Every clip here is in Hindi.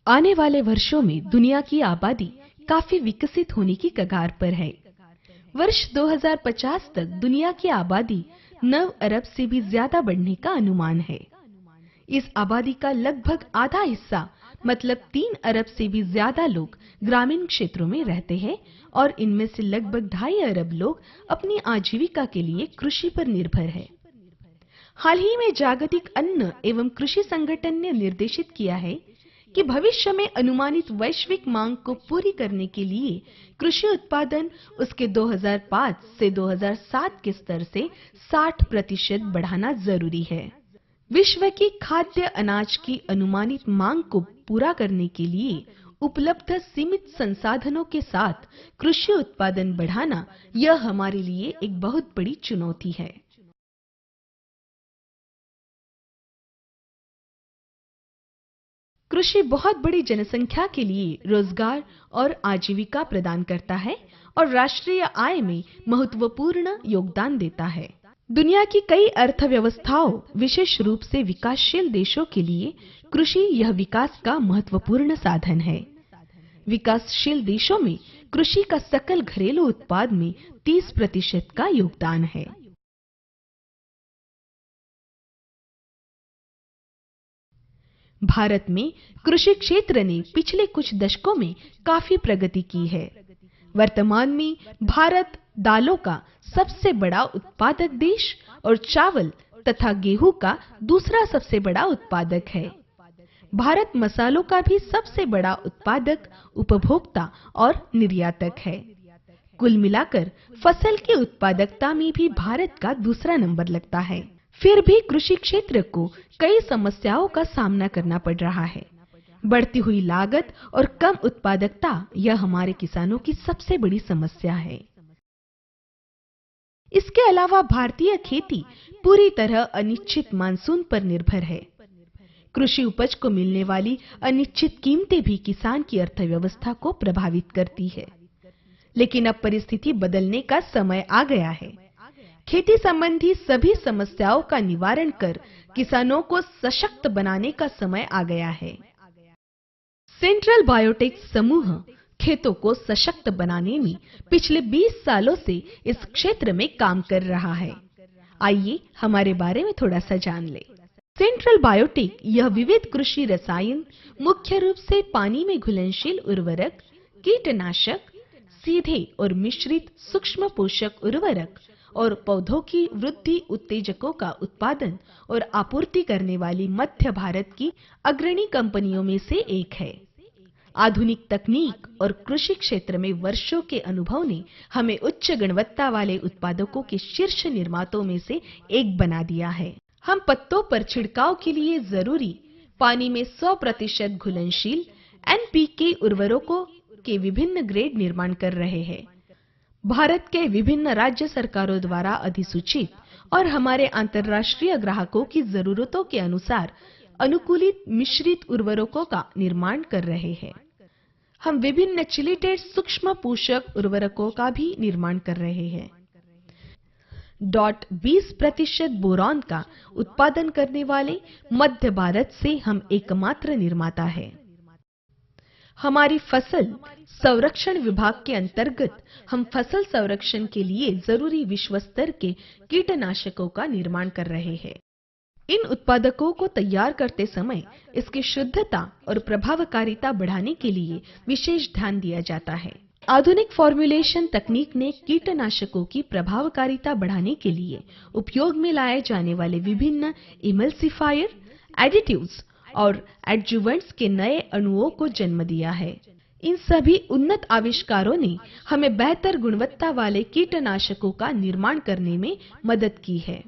आने वाले वर्षों में दुनिया की आबादी काफी विकसित होने की कगार पर है। वर्ष 2050 तक दुनिया की आबादी 9 अरब से भी ज्यादा बढ़ने का अनुमान है। इस आबादी का लगभग आधा हिस्सा मतलब 3 अरब से भी ज्यादा लोग ग्रामीण क्षेत्रों में रहते हैं और इनमें से लगभग 2.5 अरब लोग अपनी आजीविका के लिए कृषि पर निर्भर है। हाल ही में जागतिक अन्न एवं कृषि संगठन ने निर्देशित किया है कि भविष्य में अनुमानित वैश्विक मांग को पूरी करने के लिए कृषि उत्पादन उसके 2005 से 2007 के स्तर से 60% बढ़ाना जरूरी है। विश्व की खाद्य अनाज की अनुमानित मांग को पूरा करने के लिए उपलब्ध सीमित संसाधनों के साथ कृषि उत्पादन बढ़ाना यह हमारे लिए एक बहुत बड़ी चुनौती है। कृषि बहुत बड़ी जनसंख्या के लिए रोजगार और आजीविका प्रदान करता है और राष्ट्रीय आय में महत्वपूर्ण योगदान देता है। दुनिया की कई अर्थव्यवस्थाओं, विशेष रूप से विकासशील देशों के लिए कृषि यह विकास का महत्वपूर्ण साधन है। विकासशील देशों में कृषि का सकल घरेलू उत्पाद में 30% का योगदान है। भारत में कृषि क्षेत्र ने पिछले कुछ दशकों में काफी प्रगति की है। वर्तमान में भारत दालों का सबसे बड़ा उत्पादक देश और चावल तथा गेहूं का दूसरा सबसे बड़ा उत्पादक है। भारत मसालों का भी सबसे बड़ा उत्पादक, उपभोक्ता और निर्यातक है। कुल मिलाकर फसल की उत्पादकता में भी भारत का दूसरा नंबर लगता है। फिर भी कृषि क्षेत्र को कई समस्याओं का सामना करना पड़ रहा है। बढ़ती हुई लागत और कम उत्पादकता यह हमारे किसानों की सबसे बड़ी समस्या है। इसके अलावा भारतीय खेती पूरी तरह अनिश्चित मानसून पर निर्भर है। कृषि उपज को मिलने वाली अनिश्चित कीमतें भी किसान की अर्थव्यवस्था को प्रभावित करती है। लेकिन अब परिस्थिति बदलने का समय आ गया है। खेती संबंधी सभी समस्याओं का निवारण कर किसानों को सशक्त बनाने का समय आ गया है। सेंट्रल बायोटेक समूह खेतों को सशक्त बनाने में पिछले 20 सालों से इस क्षेत्र में काम कर रहा है। आइए हमारे बारे में थोड़ा सा जान ले। सेंट्रल बायोटेक यह विविध कृषि रसायन, मुख्य रूप से पानी में घुलनशील उर्वरक, कीटनाशक, सीधे और मिश्रित सूक्ष्म पोषक उर्वरक और पौधों की वृद्धि उत्तेजकों का उत्पादन और आपूर्ति करने वाली मध्य भारत की अग्रणी कंपनियों में से एक है। आधुनिक तकनीक और कृषि क्षेत्र में वर्षों के अनुभव ने हमें उच्च गुणवत्ता वाले उत्पादकों के शीर्ष निर्माताओं में से एक बना दिया है। हम पत्तों पर छिड़काव के लिए जरूरी पानी में 100% घुलनशील NPK उर्वरकों के विभिन्न ग्रेड निर्माण कर रहे हैं। भारत के विभिन्न राज्य सरकारों द्वारा अधिसूचित और हमारे अंतर्राष्ट्रीय ग्राहकों की जरूरतों के अनुसार अनुकूलित मिश्रित उर्वरकों का निर्माण कर रहे हैं। हम विभिन्न चिलिटेड सूक्ष्म पोषक उर्वरकों का भी निर्माण कर रहे हैं। 20% बोरॉन का उत्पादन करने वाले मध्य भारत से हम एकमात्र निर्माता हैं। हमारी फसल संरक्षण विभाग के अंतर्गत हम फसल संरक्षण के लिए जरूरी विश्व स्तर के कीटनाशकों का निर्माण कर रहे हैं। इन उत्पादकों को तैयार करते समय इसकी शुद्धता और प्रभावकारिता बढ़ाने के लिए विशेष ध्यान दिया जाता है। आधुनिक फॉर्मुलेशन तकनीक ने कीटनाशकों की प्रभावकारिता बढ़ाने के लिए उपयोग में लाए जाने वाले विभिन्न इमल्सिफायर, एडिटिव्स और एडजुवेंट्स के नए अणुओं को जन्म दिया है। इन सभी उन्नत आविष्कारों ने हमें बेहतर गुणवत्ता वाले कीटनाशकों का निर्माण करने में मदद की है।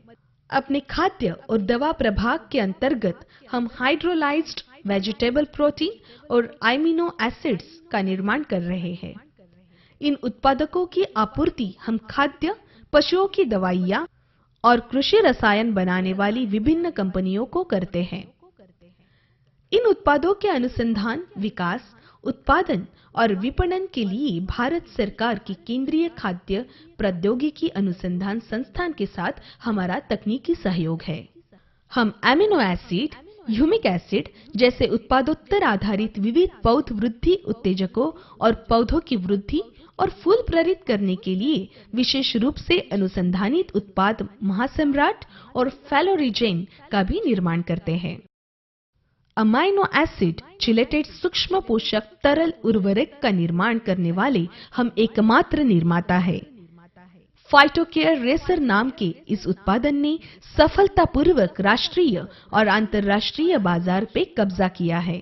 अपने खाद्य और दवा प्रभाग के अंतर्गत हम हाइड्रोलाइज्ड वेजिटेबल प्रोटीन और अमीनो एसिड्स का निर्माण कर रहे हैं। इन उत्पादकों की आपूर्ति हम खाद्य, पशुओं की दवाइयाँ और कृषि रसायन बनाने वाली विभिन्न कंपनियों को करते हैं। इन उत्पादों के अनुसंधान, विकास, उत्पादन और विपणन के लिए भारत सरकार की केंद्रीय खाद्य प्रौद्योगिकी अनुसंधान संस्थान के साथ हमारा तकनीकी सहयोग है। हम अमीनो एसिड, ह्यूमिक एसिड जैसे उत्पादोत्तर आधारित विविध पौध वृद्धि उत्तेजकों और पौधों की वृद्धि और फूल प्रेरित करने के लिए विशेष रूप से अनुसंधानित उत्पाद महासम्राट और फैलोरिजेन का भी निर्माण करते हैं। अमाइनो एसिड चिलेटेड सूक्ष्म पोषक तरल उर्वरक का निर्माण करने वाले हम एकमात्र निर्माता है। फाइटोकेयर रेसर नाम के इस उत्पादन ने सफलतापूर्वक राष्ट्रीय और अंतर्राष्ट्रीय बाजार पे कब्जा किया है।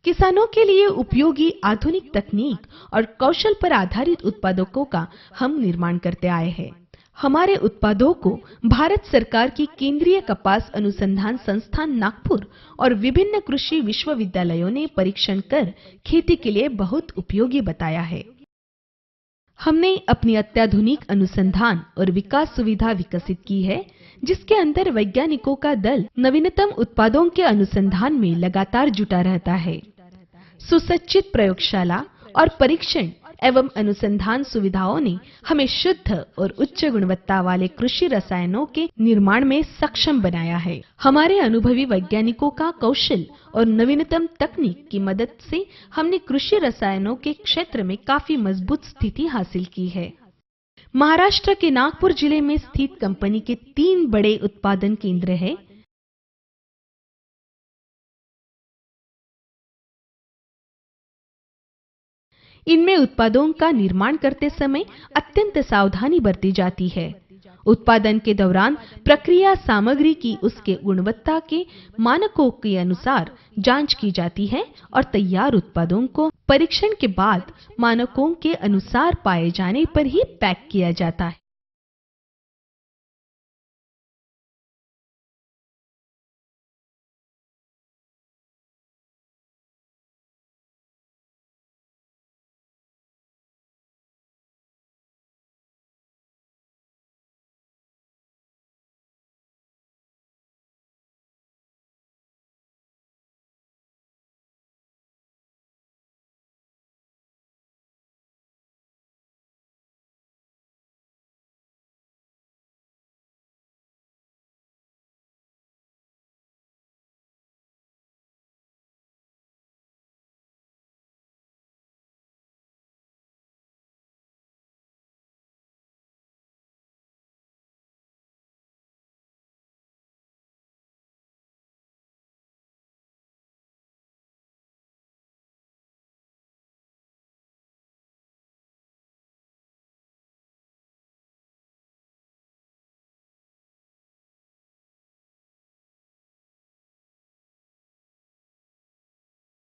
किसानों के लिए उपयोगी आधुनिक तकनीक और कौशल पर आधारित उत्पादों का हम निर्माण करते आए हैं। हमारे उत्पादों को भारत सरकार की केंद्रीय कपास अनुसंधान संस्थान नागपुर और विभिन्न कृषि विश्वविद्यालयों ने परीक्षण कर खेती के लिए बहुत उपयोगी बताया है। हमने अपनी अत्याधुनिक अनुसंधान और विकास सुविधा विकसित की है, जिसके अंदर वैज्ञानिकों का दल नवीनतम उत्पादों के अनुसंधान में लगातार जुटा रहता है। सुसज्जित प्रयोगशाला और परीक्षण एवं अनुसंधान सुविधाओं ने हमें शुद्ध और उच्च गुणवत्ता वाले कृषि रसायनों के निर्माण में सक्षम बनाया है। हमारे अनुभवी वैज्ञानिकों का कौशल और नवीनतम तकनीक की मदद से हमने कृषि रसायनों के क्षेत्र में काफी मजबूत स्थिति हासिल की है। महाराष्ट्र के नागपुर जिले में स्थित कंपनी के 3 बड़े उत्पादन केंद्र हैं। इनमें उत्पादों का निर्माण करते समय अत्यंत सावधानी बरती जाती है। उत्पादन के दौरान प्रक्रिया सामग्री की उसके गुणवत्ता के मानकों के अनुसार जांच की जाती है और तैयार उत्पादों को परीक्षण के बाद मानकों के अनुसार पाए जाने पर ही पैक किया जाता है।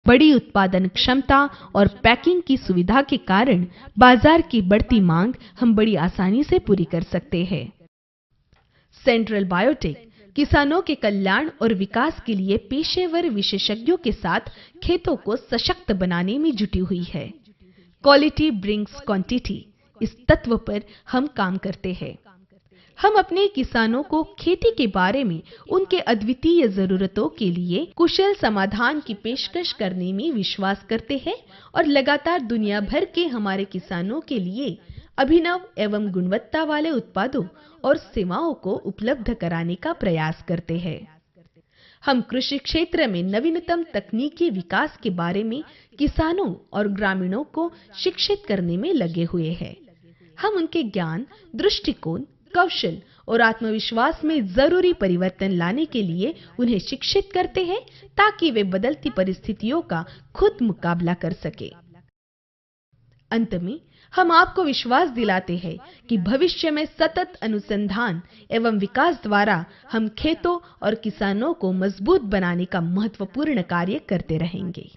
बड़ी उत्पादन क्षमता और पैकिंग की सुविधा के कारण बाजार की बढ़ती मांग हम बड़ी आसानी से पूरी कर सकते हैं। सेंट्रल बायोटेक किसानों के कल्याण और विकास के लिए पेशेवर विशेषज्ञों के साथ खेतों को सशक्त बनाने में जुटी हुई है। क्वालिटी ब्रिंग्स क्वांटिटी, इस तत्व पर हम काम करते हैं। हम अपने किसानों को खेती के बारे में उनके अद्वितीय जरूरतों के लिए कुशल समाधान की पेशकश करने में विश्वास करते हैं और लगातार दुनिया भर के हमारे किसानों के लिए अभिनव एवं गुणवत्ता वाले उत्पादों और सेवाओं को उपलब्ध कराने का प्रयास करते हैं। हम कृषि क्षेत्र में नवीनतम तकनीकी विकास के बारे में किसानों और ग्रामीणों को शिक्षित करने में लगे हुए हैं। हम उनके ज्ञान, दृष्टिकोण, कौशल और आत्मविश्वास में जरूरी परिवर्तन लाने के लिए उन्हें शिक्षित करते हैं ताकि वे बदलती परिस्थितियों का खुद मुकाबला कर सके। अंत में हम आपको विश्वास दिलाते हैं कि भविष्य में सतत अनुसंधान एवं विकास द्वारा हम खेतों और किसानों को मजबूत बनाने का महत्वपूर्ण कार्य करते रहेंगे।